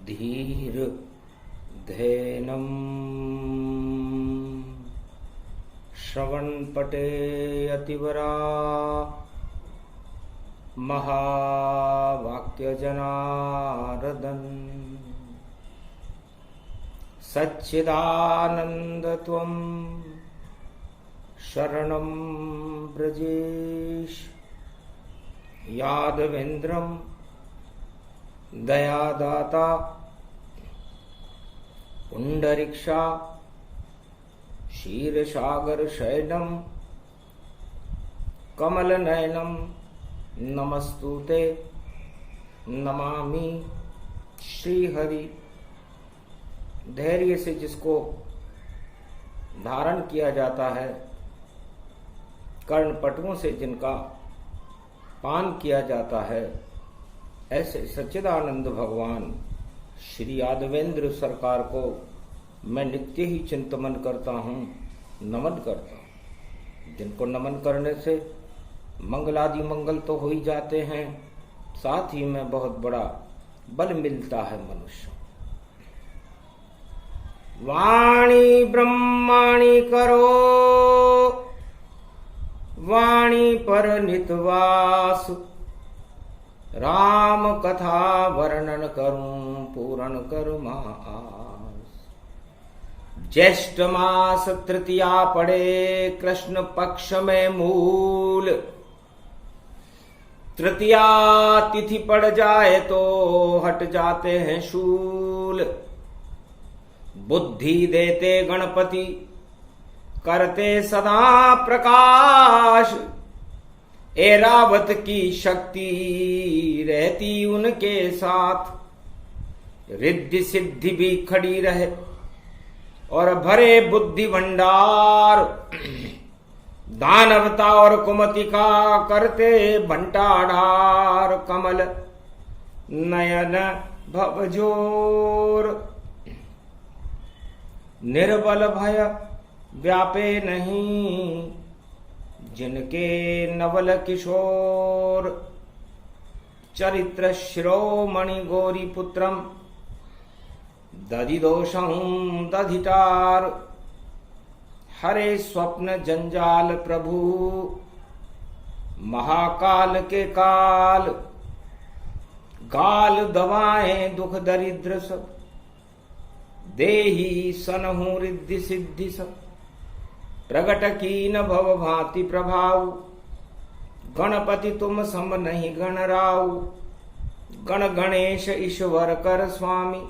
धीर धेनम श्रवणपटे अतिवरा महावाक्यजनार्दन सच्चिदानन्दत्वं शरणं ब्रजेश यादवेन्द्रं दयादाता पुंडरीक्षा क्षीरसागर शयनम कमलनयनम नमस्तुते नमामि श्रीहरि। धैर्य से जिसको धारण किया जाता है, कर्णपटुओं से जिनका पान किया जाता है, ऐसे सच्चिदानंद भगवान श्री यादवेंद्र सरकार को मैं नित्य ही चिंतन करता हूँ, नमन करता हूँ। जिनको नमन करने से मंगलादि मंगल तो हो ही जाते हैं, साथ ही में बहुत बड़ा बल मिलता है मनुष्य। वाणी ब्रह्माणी करो वाणी पर नितवास, राम कथा वर्णन करूं पूर्ण करूं मास। ज्येष्ठ मास तृतीया पड़े कृष्ण पक्ष में मूल, तृतीया तिथि पड़ जाए तो हट जाते हैं शूल। बुद्धि देते गणपति करते सदा प्रकाश, ऐरावत की शक्ति रहती उनके साथ। रिद्धि सिद्धि भी खड़ी रहे और भरे बुद्धि भंडार, दानवता और कुमति का करते भंटाधार। कमल नयन भवजोर, निर्बल भय व्यापे नहीं, जिनके नवल किशोर। चरित्र शिरोमणि गौरी पुत्रम दधिदोषं दधिटार। हरे स्वप्न जंजाल प्रभु महाकाल के काल। गाल दवाएं दुख दरिद्र सब, देही सनहु रिद्धि सिद्धि सब। प्रगट कीन भव भांति प्रभाव, गणपति तुम सम नहीं गण राव। गण गणेश ईश्वर कर स्वामी,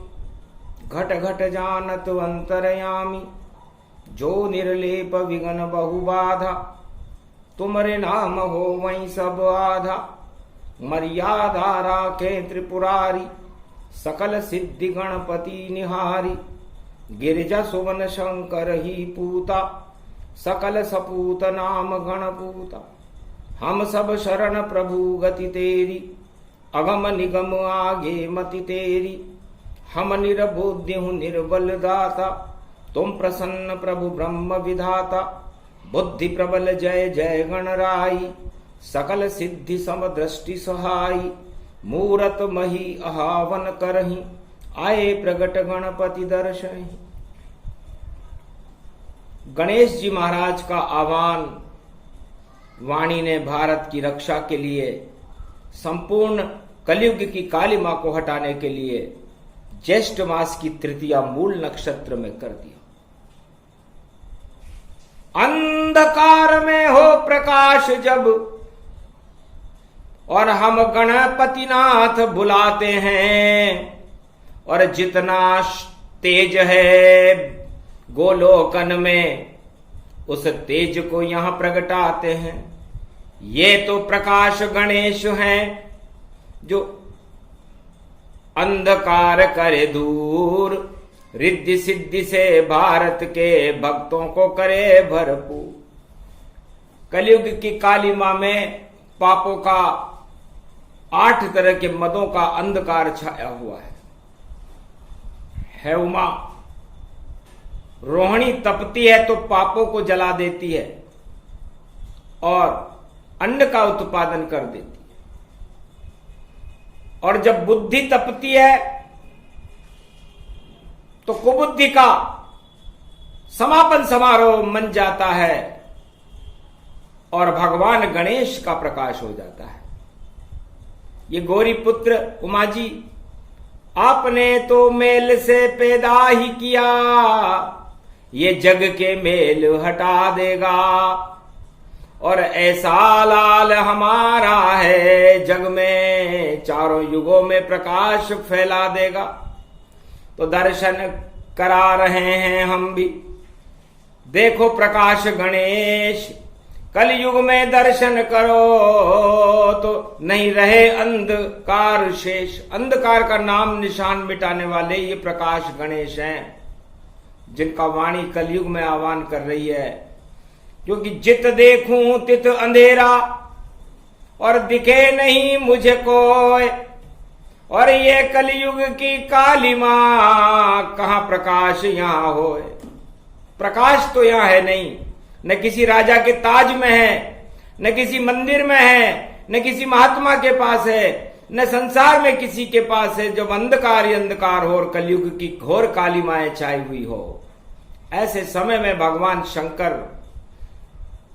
घट घट जानत अंतरयामी। जो निर्लेप विघन बहु बाधा, तुमरे नाम हो वहीं सब आधा। मर्यादा राखे त्रिपुरारी, सकल सिद्धि गणपति निहारी। गिरिजा सुवन शंकर ही पूता, सकल सपूत नाम गणपूता। हम सब शरण प्रभु गति तेरी, अगम निगम आगे मति तेरी। हम निरबुद्धि हूँ निर्बल दाता, तुम प्रसन्न प्रभु ब्रह्म विधाता। बुद्धि प्रबल जय जय गणराई, सकल सिद्धि सम दृष्टि सहाई। मूरत मही आहावन करही, आए प्रगट गणपति दर्शहि। गणेश जी महाराज का आह्वान वाणी ने भारत की रक्षा के लिए, संपूर्ण कलयुग की काली मां को हटाने के लिए ज्येष्ठ मास की तृतीया मूल नक्षत्र में कर दिया। अंधकार में हो प्रकाश जब, और हम गणपति नाथ बुलाते हैं। और जितना तेज है गोलोकन में, उस तेज को यहां प्रगटाते हैं। ये तो प्रकाश गणेश हैं, जो अंधकार करे दूर। रिद्धि सिद्धि से भारत के भक्तों को करे भरपूर। कलयुग की काली मां में पापों का 8 तरह के मदों का अंधकार छाया हुआ है उमा। रोहिणी तपती है तो पापों को जला देती है और अन्न का उत्पादन कर देती है। और जब बुद्धि तपती है तो कुबुद्धि का समापन समारोह मन जाता है और भगवान गणेश का प्रकाश हो जाता है। ये गौरी पुत्र उमा जी, आपने तो मेल से पैदा ही किया, ये जग के मेल हटा देगा, और ऐसा लाल हमारा है जग में, चारों युगों में प्रकाश फैला देगा। तो दर्शन करा रहे हैं हम भी, देखो प्रकाश गणेश, कल युग में दर्शन करो तो नहीं रहे अंधकार शेष। अंधकार का नाम निशान मिटाने वाले ये प्रकाश गणेश हैं, जिनका वाणी कलयुग में आह्वान कर रही है। क्योंकि जित देखूं तित अंधेरा, और दिखे नहीं मुझे कोई, और ये कलयुग की काली मां, कहां प्रकाश यहां होए। प्रकाश तो यहां है नहीं, न किसी राजा के ताज में है, न किसी मंदिर में है, न किसी महात्मा के पास है, न संसार में किसी के पास है। जब अंधकार ही अंधकार हो और कलयुग की घोर काली माएं छाई हुई हो, ऐसे समय में भगवान शंकर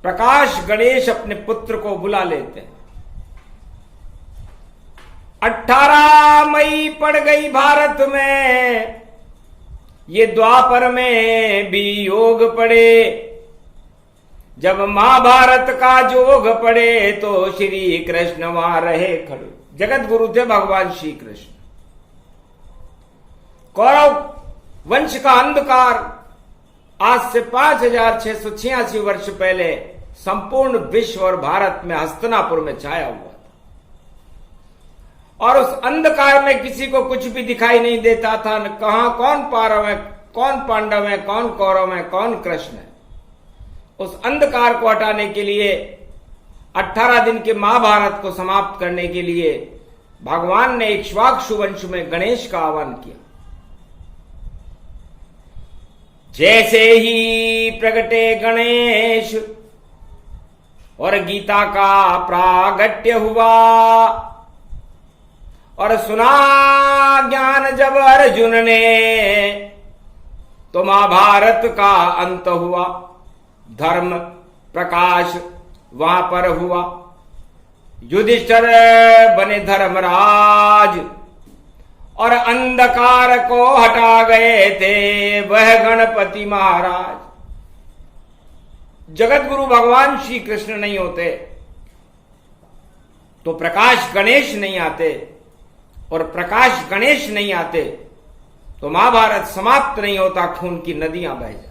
प्रकाश गणेश अपने पुत्र को बुला लेते हैं। 18 मई पड़ गई भारत में, ये द्वापर में भी योग पड़े। जब महाभारत का जोग पड़े तो श्री कृष्ण वहां रहे खड़े। जगत गुरु थे भगवान श्री कृष्ण। कौरव वंश का अंधकार आज से 5686 वर्ष पहले संपूर्ण विश्व और भारत में हस्तिनापुर में छाया हुआ था, और उस अंधकार में किसी को कुछ भी दिखाई नहीं देता था, न कहां कौन पारव है, कौन पांडव है, कौन कौरव है, कौन कृष्ण है। उस अंधकार को हटाने के लिए 18 दिन के महाभारत को समाप्त करने के लिए भगवान ने इक्ष्वाकु वंश में गणेश का आह्वान किया। जैसे ही प्रगटे गणेश और गीता का प्रागट्य हुआ, और सुना ज्ञान जब अर्जुन ने, तो महाभारत का अंत हुआ। धर्म प्रकाश वहां पर हुआ। युधिष्ठिर बने धर्मराज, और अंधकार को हटा गए थे वह गणपति महाराज। जगत गुरु भगवान श्री कृष्ण नहीं होते तो प्रकाश गणेश नहीं आते, और प्रकाश गणेश नहीं आते तो महाभारत समाप्त नहीं होता, खून की नदियां बह जाती।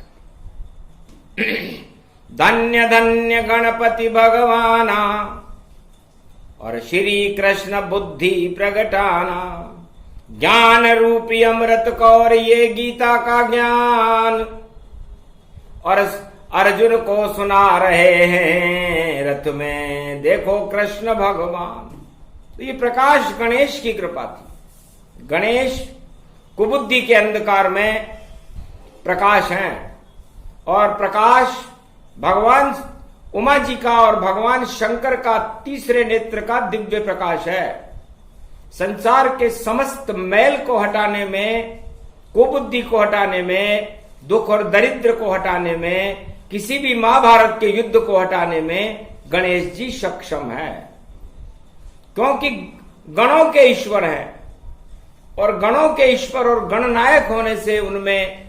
धन्य धन्य गणपति भगवाना, और श्री कृष्ण बुद्धि प्रगटाना। ज्ञान रूपी अमृत कौर ये गीता का ज्ञान, और अर्जुन को सुना रहे हैं रथ में, देखो कृष्ण भगवान। तो ये प्रकाश गणेश की कृपा थी। गणेश कुबुद्धि के अंधकार में प्रकाश हैं, और प्रकाश भगवान उमा जी का और भगवान शंकर का तीसरे नेत्र का दिव्य प्रकाश है। संसार के समस्त मैल को हटाने में, कुबुद्धि को हटाने में, दुख और दरिद्र को हटाने में, किसी भी महाभारत के युद्ध को हटाने में गणेश जी सक्षम है। क्योंकि गणों के ईश्वर हैं, और गणों के ईश्वर और गणनायक होने से उनमें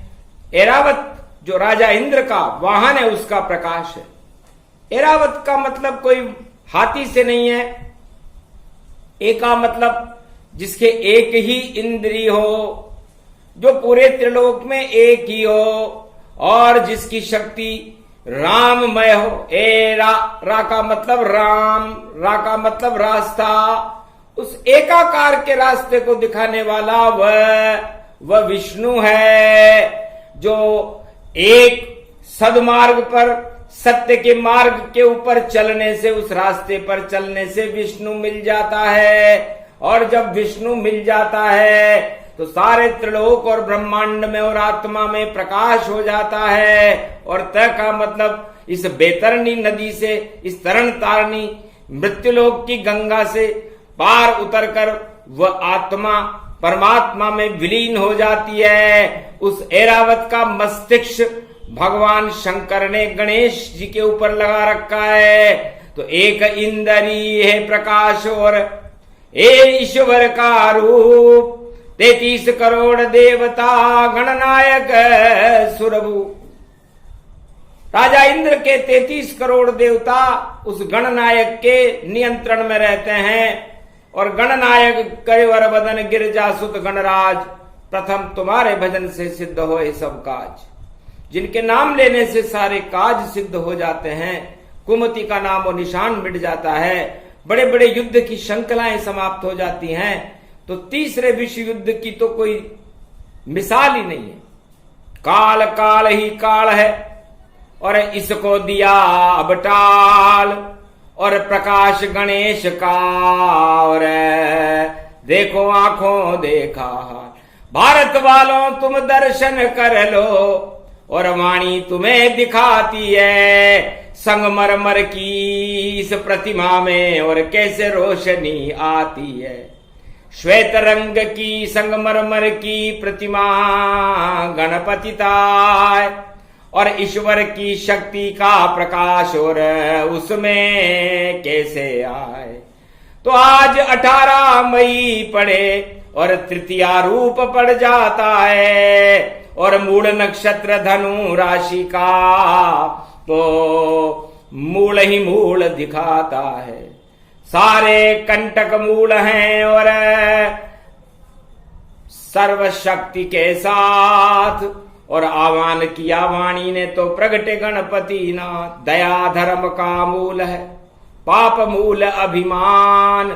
ऐरावत जो राजा इंद्र का वाहन है उसका प्रकाश है। ऐरावत का मतलब कोई हाथी से नहीं है। एका मतलब जिसके एक ही इंद्री हो, जो पूरे त्रिलोक में एक ही हो, और जिसकी शक्ति राममय हो। रा का मतलब राम, रा का मतलब रास्ता। उस एकाकार के रास्ते को दिखाने वाला वह विष्णु है, जो एक सदमार्ग पर, सत्य के मार्ग के ऊपर चलने से, उस रास्ते पर चलने से विष्णु मिल जाता है। और जब विष्णु मिल जाता है तो सारे त्रिलोक और ब्रह्मांड में और आत्मा में प्रकाश हो जाता है। और त का मतलब इस बेतरनी नदी से, इस तरण तारणी मृत्युलोक की गंगा से पार उतरकर वह आत्मा परमात्मा में विलीन हो जाती है। उस ऐरावत का मस्तिष्क भगवान शंकर ने गणेश जी के ऊपर लगा रखा है। तो एक इंद्री है प्रकाश और ईश्वर का रूप, 33 करोड़ देवता गणनायक सुरभु। राजा इंद्र के 33 करोड़ देवता उस गणनायक के नियंत्रण में रहते हैं। और गणनायक करिवर बदन गिरजा सुत गणराज, प्रथम तुम्हारे भजन से सिद्ध होए सब काज। जिनके नाम लेने से सारे काज सिद्ध हो जाते हैं, कुमति का नाम और निशान मिट जाता है, बड़े बड़े युद्ध की श्रृंखलाएं समाप्त हो जाती हैं। तो तीसरे विश्व युद्ध की तो कोई मिसाल ही नहीं है। काल काल ही काल है और इसको दिया अब टाल, और प्रकाश गणेश का और देखो आंखों देखा हाल। भारत वालों तुम दर्शन कर लो और वाणी तुम्हें दिखाती है संगमरमर की इस प्रतिमा में और कैसे रोशनी आती है। श्वेत रंग की संगमरमर की प्रतिमा गणपति ताय और ईश्वर की शक्ति का प्रकाश और उसमें कैसे आए। तो आज 18 मई पड़े और तृतीया रूप पड़ जाता है और मूल नक्षत्र धनु राशि का तो मूल ही मूल दिखाता है। सारे कंटक मूल हैं और सर्वशक्ति के साथ और आह्वान किया वाणी ने तो प्रगटे गणपति नाथ। दया धर्म का मूल है, पाप मूल अभिमान,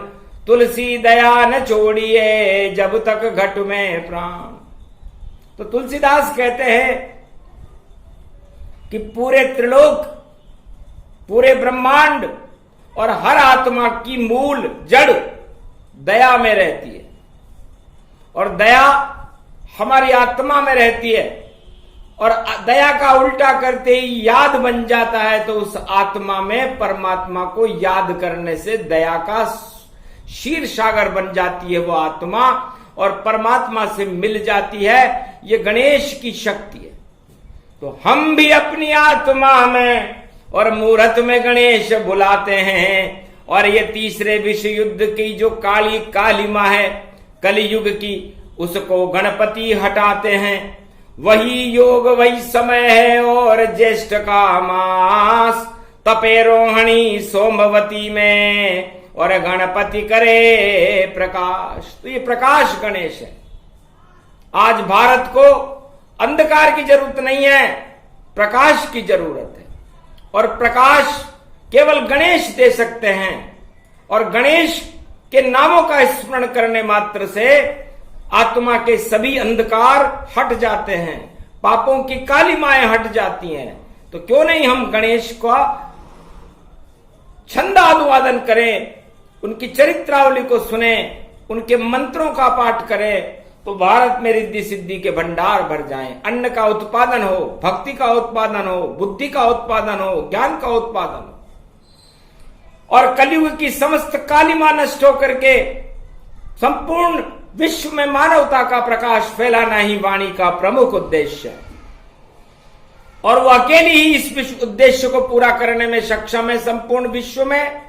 तुलसी दया न छोड़िए जब तक घट में प्राण। तो तुलसीदास कहते हैं कि पूरे त्रिलोक, पूरे ब्रह्मांड और हर आत्मा की मूल जड़ दया में रहती है और दया हमारी आत्मा में रहती है। और दया का उल्टा करते ही याद बन जाता है, तो उस आत्मा में परमात्मा को याद करने से दया का क्षीर सागर बन जाती है वो आत्मा और परमात्मा से मिल जाती है। ये गणेश की शक्ति है। तो हम भी अपनी आत्मा में और मूर्त में गणेश बुलाते हैं। और ये तीसरे विश्व युद्ध की जो काली कालिमा है कलयुग की, उसको गणपति हटाते हैं। वही योग वही समय है और ज्येष्ठ का मास, तपे रोहिणी सोमवती में और गणपति करे प्रकाश। तो ये प्रकाश गणेश है। आज भारत को अंधकार की जरूरत नहीं है, प्रकाश की जरूरत है। और प्रकाश केवल गणेश दे सकते हैं। और गणेश के नामों का स्मरण करने मात्र से आत्मा के सभी अंधकार हट जाते हैं, पापों की कालिमाएं हट जाती हैं। तो क्यों नहीं हम गणेश का छंदानुवादन करें, उनकी चरित्रावली को सुने, उनके मंत्रों का पाठ करें, तो भारत में रिद्धि सिद्धि के भंडार भर जाएं। अन्न का उत्पादन हो, भक्ति का उत्पादन हो, बुद्धि का उत्पादन हो, ज्ञान का उत्पादन हो और कलयुग की समस्त कालिमा नष्ट होकर के संपूर्ण विश्व में मानवता का प्रकाश फैलाना ही वाणी का प्रमुख उद्देश्य है। और वो अकेली ही इस विश्व उद्देश्य को पूरा करने में सक्षम है संपूर्ण विश्व में,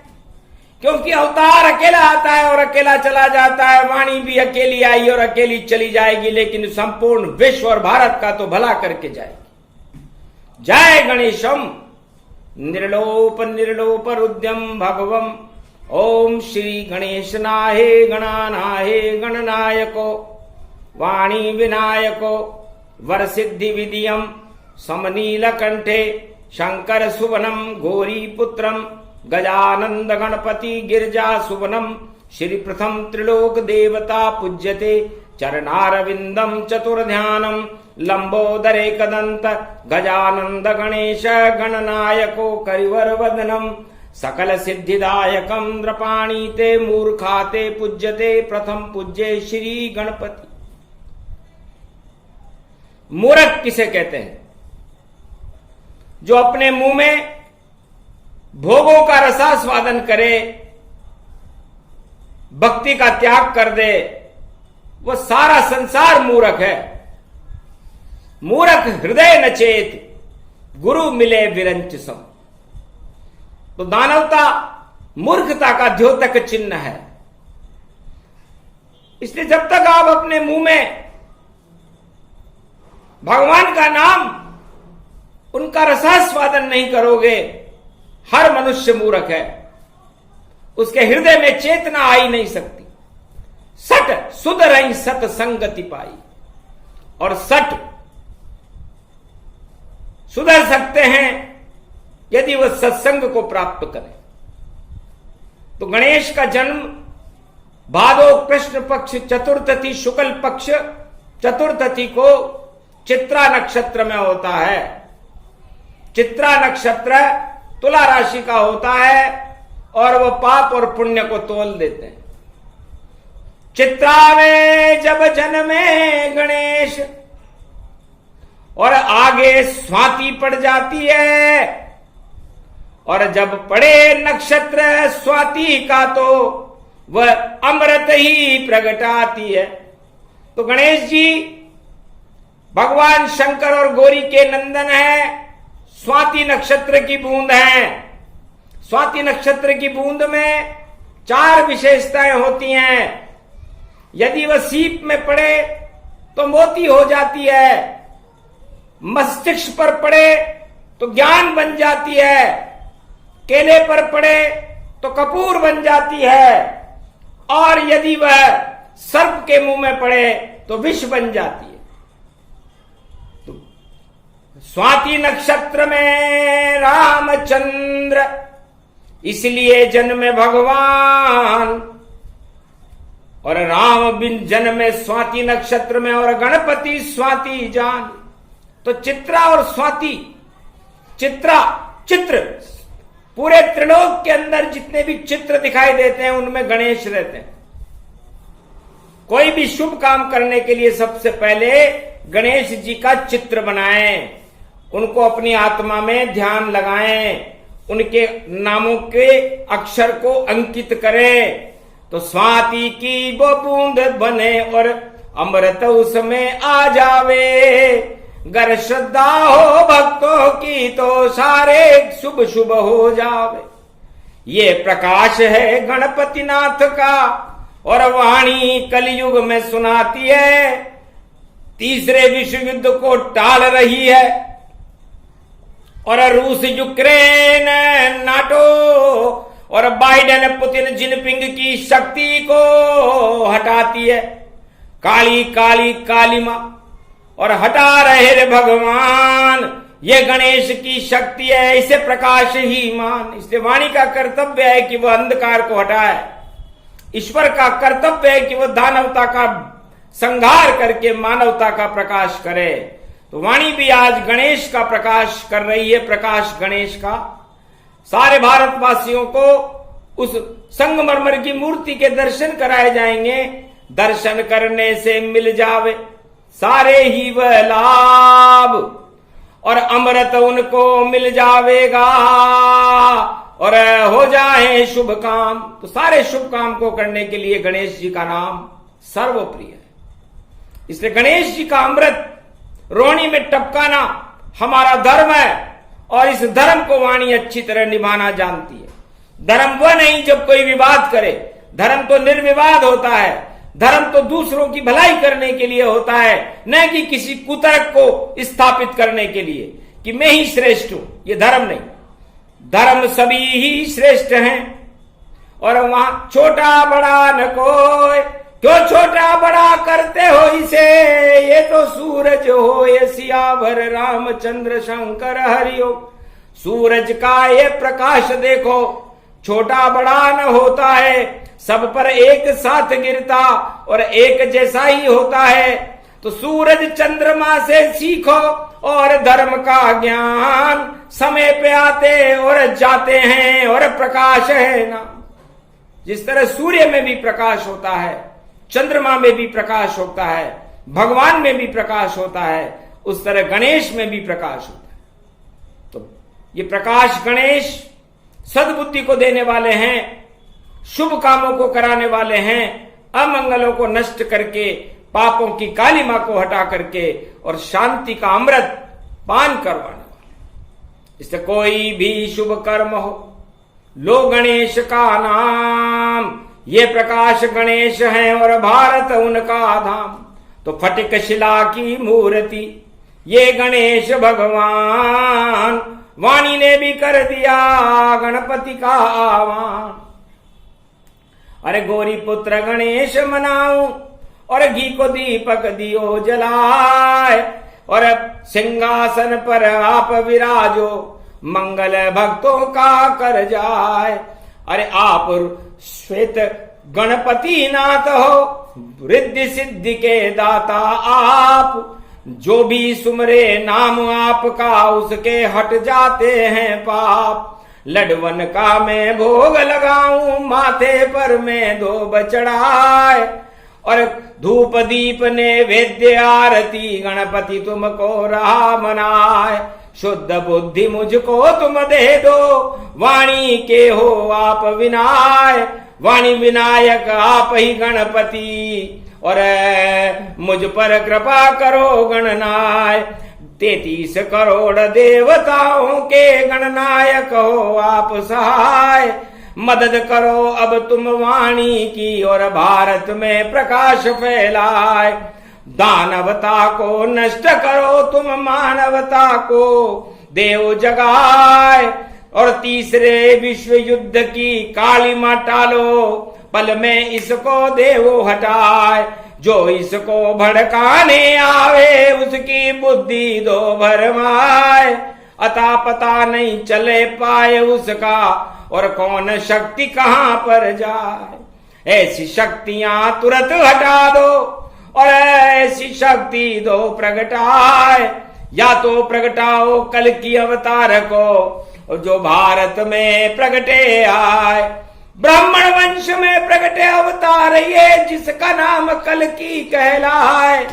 क्योंकि अवतार अकेला आता है और अकेला चला जाता है। वाणी भी अकेली आई और अकेली चली जाएगी, लेकिन संपूर्ण विश्व और भारत का तो भला करके जाएगी। जय गणेशम निर्लोप निर्लोप रुद्यम भगवम। ओम श्री गणेशनाहे गणानाहे गणनायको वाणी विनायको वरसिद्धि विधियम समनील कंठे शंकर सुवनम गौरी पुत्रम गजानंद गणपति गिरजा सुवनम। श्री प्रथम त्रिलोक देवता पूज्यते चरणारविंदम चतुर्ध्यानम लंबोदरे कदंत गजानंद गणेश गणनायको करिवर वदनम सकल सिद्धिदायकम द्रपाणी ते मूर्खाते पूज्यते प्रथम पूज्य श्री गणपति। मूर्ख किसे कहते हैं? जो अपने मुंह में भोगों का रसास्वादन करे, भक्ति का त्याग कर दे, वह सारा संसार मूर्ख है। मूर्ख हृदय न चेत, गुरु मिले विरंच सम। तो दानवता मूर्खता का द्योतक चिन्ह है। इसलिए जब तक आप अपने मुंह में भगवान का नाम, उनका रसास्वादन नहीं करोगे, हर मनुष्य मूर्ख है। उसके हृदय में चेतना आ ही नहीं सकती। सट सुधरई सत संगति पाई, और सट सुधर सकते हैं यदि वह सत्संग को प्राप्त करें। तो गणेश का जन्म भादो कृष्ण पक्ष चतुर्थी शुक्ल पक्ष चतुर्थी को चित्रा नक्षत्र में होता है। चित्रा नक्षत्र तुला राशि का होता है और वह पाप और पुण्य को तोल देते हैं। चित्रा में जब जन्मे गणेश और आगे स्वाति पड़ जाती है, और जब पड़े नक्षत्र स्वाति का तो वह अमृत ही प्रगटाती है। तो गणेश जी भगवान शंकर और गौरी के नंदन है। स्वाति नक्षत्र की बूंद है। स्वाति नक्षत्र की बूंद में 4 विशेषताएं होती हैं। यदि वह सीप में पड़े तो मोती हो जाती है, मस्तिष्क पर पड़े तो ज्ञान बन जाती है, केले पर पड़े तो कपूर बन जाती है, और यदि वह सर्प के मुंह में पड़े तो विष बन जाती है। तो स्वाति नक्षत्र में रामचंद्र इसलिए जन्मे भगवान, और राम बिन जन्मे स्वाति नक्षत्र में, और गणपति स्वाति जान। तो चित्रा और स्वाति, चित्रा चित्र, पूरे त्रिलोक के अंदर जितने भी चित्र दिखाई देते हैं उनमें गणेश रहते हैं। कोई भी शुभ काम करने के लिए सबसे पहले गणेश जी का चित्र बनाएं, उनको अपनी आत्मा में ध्यान लगाएं, उनके नामों के अक्षर को अंकित करें, तो स्वाति की वो बूंद बने और अमृत उसमें आ जावे। गर श्रद्धा हो भक्तों की तो सारे शुभ शुभ हो जावे। ये प्रकाश है गणपति नाथ का, और वाणी कलयुग में सुनाती है। तीसरे विश्व युद्ध को टाल रही है, और रूस यूक्रेन नाटो और बाइडेन पुतिन जिनपिंग की शक्ति को हटाती है। काली काली काली मां, और हटा रहे रे भगवान, ये गणेश की शक्ति है, इसे प्रकाश ही मान। इसलिए वाणी का कर्तव्य है कि वह अंधकार को हटाए। ईश्वर का कर्तव्य है कि वह दानवता का संहार करके मानवता का प्रकाश करे। तो वाणी भी आज गणेश का प्रकाश कर रही है, प्रकाश गणेश का। सारे भारतवासियों को उस संगमरमर की मूर्ति के दर्शन कराए जाएंगे। दर्शन करने से मिल जावे सारे ही वह लाभ, और अमृत उनको मिल जावेगा, और हो जाए शुभ काम। तो सारे शुभ काम को करने के लिए गणेश जी का नाम सर्वप्रिय है। इसलिए गणेश जी का अमृत रोहिणी में टपकाना हमारा धर्म है, और इस धर्म को वाणी अच्छी तरह निभाना जानती है। धर्म वह नहीं जब कोई विवाद करे, धर्म तो निर्विवाद होता है। धर्म तो दूसरों की भलाई करने के लिए होता है, न कि किसी कुतर्क को स्थापित करने के लिए कि मैं ही श्रेष्ठ हूं। ये धर्म नहीं। धर्म सभी ही श्रेष्ठ हैं, और वहां छोटा बड़ा न कोई। क्यों छोटा बड़ा करते हो इसे, ये तो सूरज हो ये सियावर रामचंद्र शंकर हरिओ। सूरज का ये प्रकाश देखो, छोटा बड़ा न होता है, सब पर एक साथ गिरता और एक जैसा ही होता है। तो सूरज चंद्रमा से सीखो, और धर्म का ज्ञान समय पे आते और जाते हैं, और प्रकाश है ना। जिस तरह सूर्य में भी प्रकाश होता है, चंद्रमा में भी प्रकाश होता है, भगवान में भी प्रकाश होता है, उस तरह गणेश में भी प्रकाश होता है। तो ये प्रकाश गणेश सद्बुद्धि को देने वाले हैं, शुभ कामों को कराने वाले हैं, अमंगलों को नष्ट करके पापों की कालिमा को हटा करके और शांति का अमृत पान करवाने वाला। इससे कोई भी शुभ कर्म हो, लो गणेश का नाम, ये प्रकाश गणेश हैं और भारत उनका धाम। तो फटिक शिला की मूर्ति ये गणेश भगवान, वाणी ने भी कर दिया गणपति का आह्वान। अरे गौरी पुत्र गणेश मनाऊं और घी को दीपक दियो जलाए, और सिंहासन पर आप विराजो, मंगल भक्तों का कर जाए। अरे आप श्वेत गणपति नाथ हो, रिद्धि सिद्धि के दाता आप, जो भी सुमरे नाम आपका उसके हट जाते हैं पाप। लडवन का मैं भोग लगाऊं, माथे पर मैं धोब चढ़ाए, और धूप दीप ने वेद्य आरती, गणपति तुमको रहा मनाए। शुद्ध बुद्धि मुझको तुम दे दो, वाणी के हो आप विनाय, वाणी विनायक आप ही गणपति, और मुझ पर कृपा करो गणनाय। 33 करोड़ देवताओं के गणनायक हो आप सहाय, मदद करो अब तुम वाणी की, और भारत में प्रकाश फैलाए। दानवता को नष्ट करो तुम, मानवता को देव जगाए, और तीसरे विश्व युद्ध की कालिमा टालो, पल में इसको देवो हटाए। जो इसको भड़काने आवे उसकी बुद्धि दो भरमाए, अता पता नहीं चले पाए उसका, और कौन शक्ति कहां पर जाए। ऐसी शक्तियां तुरंत हटा दो, और ऐसी शक्ति दो प्रगटाए। या तो प्रगटाओ कल की अवतार को, जो भारत में प्रगटे आए। ब्राह्मण वंश में प्रगटे अवतार ये, जिसका नाम कल की कहलाए।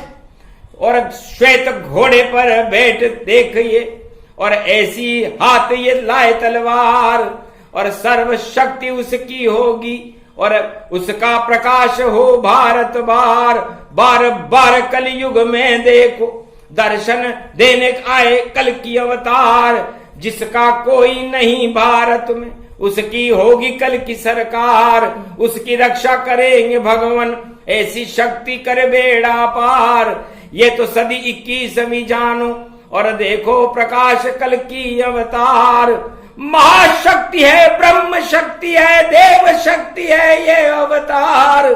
और श्वेत घोड़े पर बैठ देखिए, और ऐसी हाथ ये लाए तलवार, और सर्व शक्ति उसकी होगी, और उसका प्रकाश हो भारत बार। बार बार कलयुग में देखो, दर्शन देने आए कल की अवतार, जिसका कोई नहीं भारत में, उसकी होगी कल की सरकार। उसकी रक्षा करेंगे भगवान, ऐसी शक्ति कर बेड़ा पार। ये तो सदी 21वीं जानो, और देखो प्रकाश कल की अवतार। महाशक्ति है, ब्रह्म शक्ति है, देव शक्ति है ये अवतार।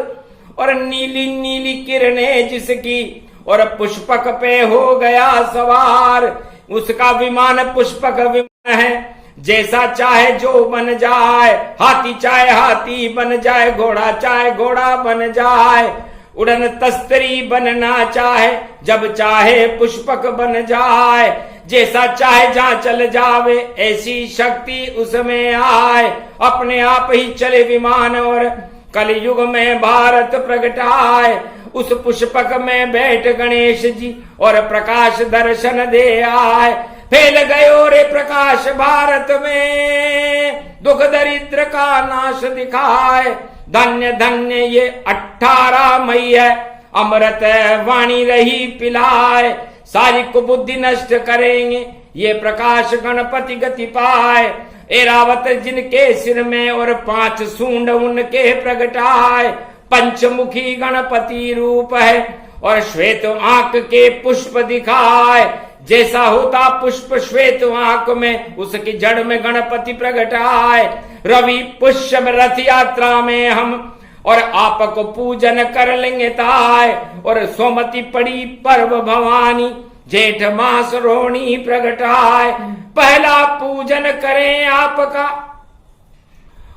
और नीली नीली किरणें जिसकी, और पुष्पक पे हो गया सवार। उसका विमान पुष्पक विमान है, जैसा चाहे जो बन जाए। हाथी चाहे हाथी बन जाए, घोड़ा चाहे घोड़ा बन जाए। उड़न तस्तरी बनना चाहे, जब चाहे पुष्पक बन जाए। जैसा चाहे जहां चल जावे, ऐसी शक्ति उसमें आए। अपने आप ही चले विमान, और कलयुग में भारत प्रगटाए। उस पुष्पक में बैठ गणेश जी, और प्रकाश दर्शन दे आए। फैल गयो रे प्रकाश भारत में, दुख दरिद्र का नाश दिखाए। धन्य धन्य ये 18 मई है, अमृत वाणी रही पिलाए। सारी कुबुद्धि नष्ट करेंगे ये प्रकाश गणपति गति पाए। एरावत जिनके सिर में, और 5 सूंड उनके प्रगटाए। पंचमुखी गणपति रूप है, और श्वेत आंख के पुष्प दिखाए। जैसा होता पुष्प श्वेत आंख में, उसकी जड़ में गणपति प्रगटाए। रवि पुष्य रथ यात्रा में हम, और आपको पूजन कर लेंगे ताय। और सोमती पड़ी पर्व भवानी, जेठ मास रोहिणी प्रगटाए। पहला पूजन करें आपका,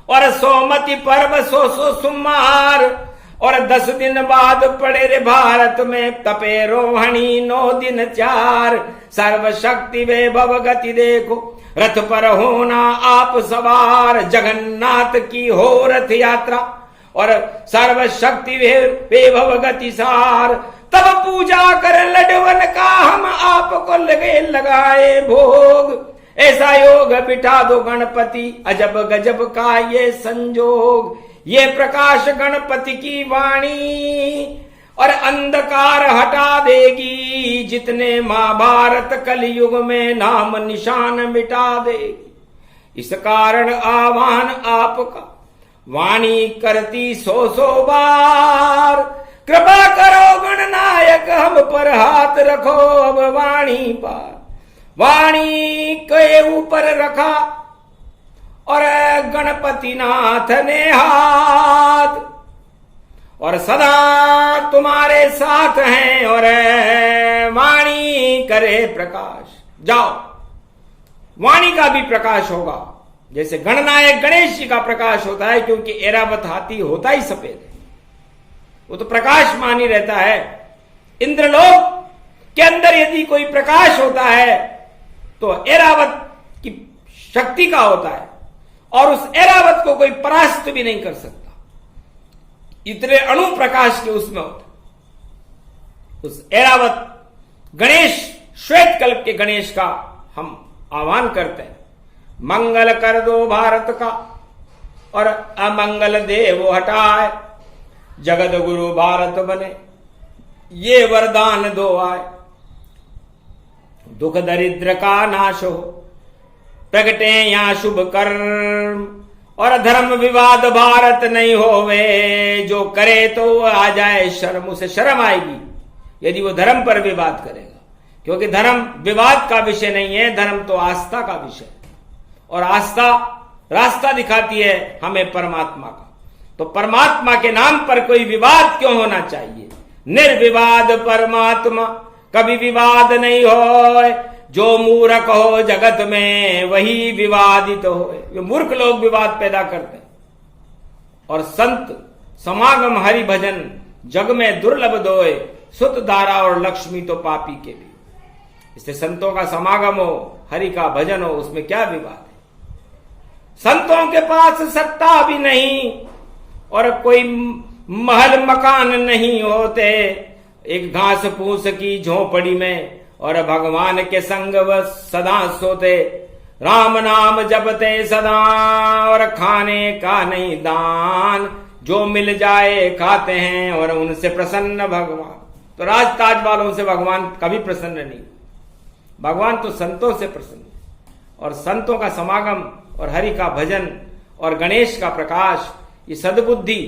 और सोमती पर्व सो सुमार। और 10 दिन बाद पड़े रे भारत में, तपे रोहिणी 9 दिन 4। सर्वशक्ति वैभव गति देखो, रथ पर होना आप सवार। जगन्नाथ की हो रथ यात्रा, और सर्वशक्ति वैभव गति सार। तब पूजा कर लडवन का हम आपको लगे लगाए भोग। ऐसा योग बिठा दो गणपति, अजब गजब का ये संजोग। ये प्रकाश गणपति की वाणी, और अंधकार हटा देगी, जितने महाभारत कलयुग में नाम निशान मिटा देगी। इस कारण आह्वान आपका वाणी करती सौ सौ बार, कृपा करो गणनायक हम पर हाथ रखो अब वाणी पार। वाणी के ऊपर रखा और गणपति नाथ ने हाथ, और सदा तुम्हारे साथ हैं और वाणी करे प्रकाश। जाओ, वाणी का भी प्रकाश होगा, जैसे गणनायक गणेश जी का प्रकाश होता है, क्योंकि ऐरावत हाथी होता ही सफेद है, वो तो प्रकाशमान ही रहता है। इंद्रलोक के अंदर यदि कोई प्रकाश होता है तो ऐरावत की शक्ति का होता है, और उस ऐरावत को कोई परास्त भी नहीं कर सकता, इतने अणु प्रकाश के उसमें होता। उस ऐरावत गणेश, श्वेत कल्प के गणेश का हम आह्वान करते हैं। मंगल कर दो भारत का और अमंगल देव हटाए, जगत गुरु भारत बने ये वरदान दो आए। दुख दरिद्र का नाश हो, प्रगटे यहां शुभ कर्म, और धर्म विवाद भारत नहीं होवे, जो करे तो आ जाए शर्म, उसे शर्म आएगी यदि वो धर्म पर विवाद करेगा, क्योंकि धर्म विवाद का विषय नहीं है, धर्म तो आस्था का विषय है, और आस्था रास्ता दिखाती है हमें परमात्मा का। तो परमात्मा के नाम पर कोई विवाद क्यों होना चाहिए? निर्विवाद परमात्मा कभी विवाद नहीं हो, जो मूर्ख हो जगत में वही विवादित हो। मूर्ख लोग विवाद पैदा करते हैं। और संत समागम हरि भजन जग में दुर्लभ दोए, सुत दारा और लक्ष्मी तो पापी के भी। इससे संतों का समागम हो, हरि का भजन हो, उसमें क्या विवाद है? संतों के पास सत्ता भी नहीं और कोई महल मकान नहीं होते, एक घास फूस की झोपड़ी में, और भगवान के संग वह सदा सोते, राम नाम जपते सदा और खाने का नहीं दान, जो मिल जाए खाते हैं और उनसे प्रसन्न भगवान। तो राजताज वालों से भगवान कभी प्रसन्न नहीं, भगवान तो संतों से प्रसन्न। और संतों का समागम और हरि का भजन और गणेश का प्रकाश, ये सद्बुद्धि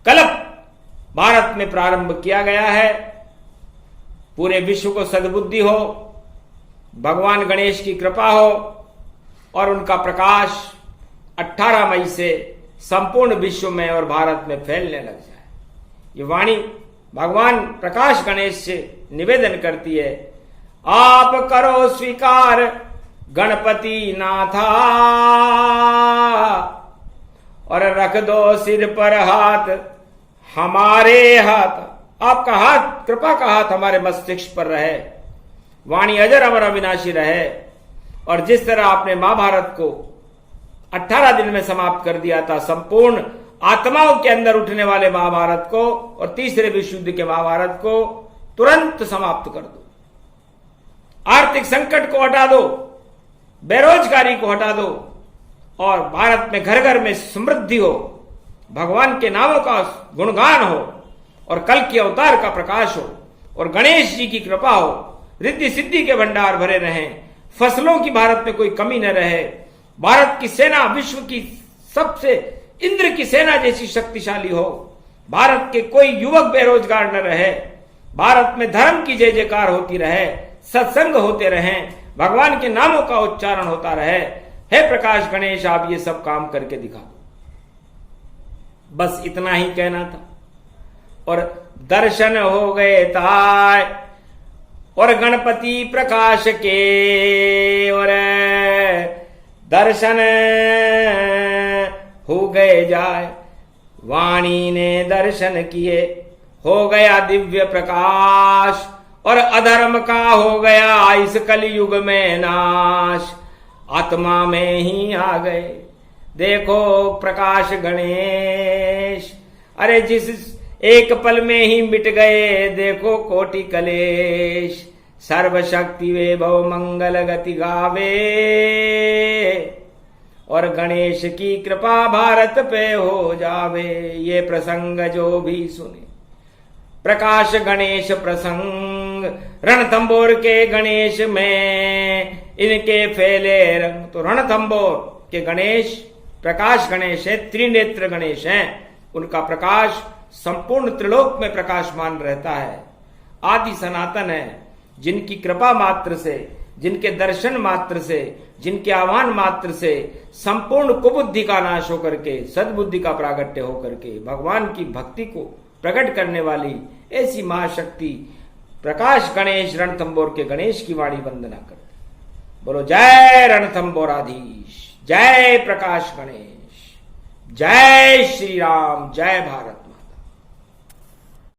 कल्प भारत में प्रारंभ किया गया है। पूरे विश्व को सद्बुद्धि हो, भगवान गणेश की कृपा हो और उनका प्रकाश 18 मई से संपूर्ण विश्व में और भारत में फैलने लग जाए। ये वाणी भगवान प्रकाश गणेश से निवेदन करती है, आप करो स्वीकार गणपति नाथा, और रख दो सिर पर हाथ हमारे हाथ। आपका हाथ, कृपा का हाथ हमारे मस्तिष्क पर रहे, वाणी अजर अमर अविनाशी रहे। और जिस तरह आपने महाभारत को 18 दिन में समाप्त कर दिया था, संपूर्ण आत्माओं के अंदर उठने वाले महाभारत को और तीसरे विश्व युद्ध के महाभारत को तुरंत समाप्त कर दो। आर्थिक संकट को हटा दो, बेरोजगारी को हटा दो, और भारत में घर घर में समृद्धि हो, भगवान के नामों का गुणगान हो, और कल के अवतार का प्रकाश हो, और गणेश जी की कृपा हो, रिद्धि सिद्धि के भंडार भरे रहें, फसलों की भारत में कोई कमी न रहे, भारत की सेना विश्व की सबसे इंद्र की सेना जैसी शक्तिशाली हो, भारत के कोई युवक बेरोजगार न रहे, भारत में धर्म की जय जयकार होती रहे, सत्संग होते रहें, भगवान के नामों का उच्चारण होता रहे। हे प्रकाश गणेश, आप ये सब काम करके दिखा दो। बस इतना ही कहना था। और दर्शन हो गए ताय और गणपति प्रकाश के, और दर्शन हो गए जाए, वाणी ने दर्शन किए, हो गया दिव्य प्रकाश, और अधर्म का हो गया इस कलयुग में नाश, आत्मा में ही आ गए देखो प्रकाश गणेश। अरे जिस एक पल में ही मिट गए देखो कोटि कलेश, सर्वशक्ति वैभव मंगल गति गावे, और गणेश की कृपा भारत पे हो जावे। ये प्रसंग जो भी सुने प्रकाश गणेश प्रसंग, रणथंबोर के गणेश में इनके फैले रंग। तो रणथंबोर के गणेश प्रकाश गणेश है, त्रिनेत्र गणेश हैं। उनका प्रकाश संपूर्ण त्रिलोक में प्रकाशमान रहता है, आदि सनातन है। जिनकी कृपा मात्र से, जिनके दर्शन मात्र से, जिनके आह्वान मात्र से संपूर्ण कुबुद्धि का नाश होकर के सद्बुद्धि का प्रागट्य होकर के भगवान की भक्ति को प्रकट करने वाली ऐसी महाशक्ति प्रकाश गणेश रणथंबोर के गणेश की वाणी वंदना करते। बोलो जय रणथंबोराधीश, जय प्रकाश गणेश, जय श्री राम, जय भारत।